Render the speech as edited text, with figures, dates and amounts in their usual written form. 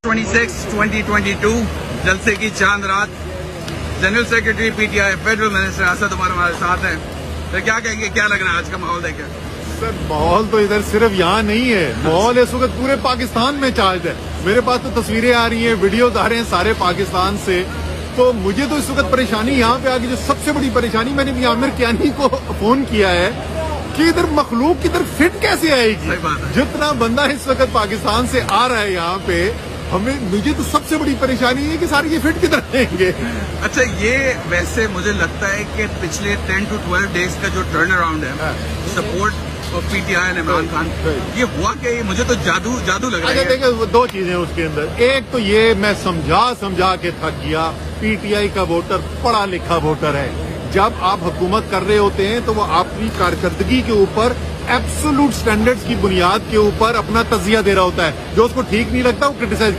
26/2022 जलसे की चांद रात। General secretary PTI federal minister Asad Umar हमारे साथ हैं। तो क्या कहेंगे, क्या लग रहा है आज का माहौल देखे? सर माहौल तो इधर सिर्फ यहाँ नहीं है, माहौल इस वक्त पूरे पाकिस्तान में चार्ज है। मेरे पास तो तस्वीरें आ रही हैं, वीडियोज आ रहे हैं सारे पाकिस्तान से। तो मुझे तो इस वक्त परेशानी यहाँ पे आके जो सबसे बड़ी परेशानी, मैंने भी आमिर कियानी को फोन किया है कि इधर मखलूक की तरफ फिट कैसे आएगी। जितना बंदा इस वक्त पाकिस्तान से आ रहा है यहाँ पे, मुझे तो सबसे बड़ी परेशानी है कि सारे ये फिट किधर रहेंगे। अच्छा, ये वैसे मुझे लगता है कि पिछले 10 to 12 डेज का जो टर्न अराउंड है support of PTI and Imran Khan, ये हुआ क्या? मुझे तो जादू लग रहा है। देखिए दो चीजें उसके अंदर, एक तो ये मैं समझा के थक गया, पीटीआई का वोटर पढ़ा लिखा वोटर है। जब आप हुकूमत कर रहे होते हैं तो वो आपकी कारकर्दगी के ऊपर एब्सोल्यूट स्टैंडर्ड्स की बुनियाद के ऊपर अपना तजिया दे रहा होता है। जो उसको ठीक नहीं लगता वो क्रिटिसाइज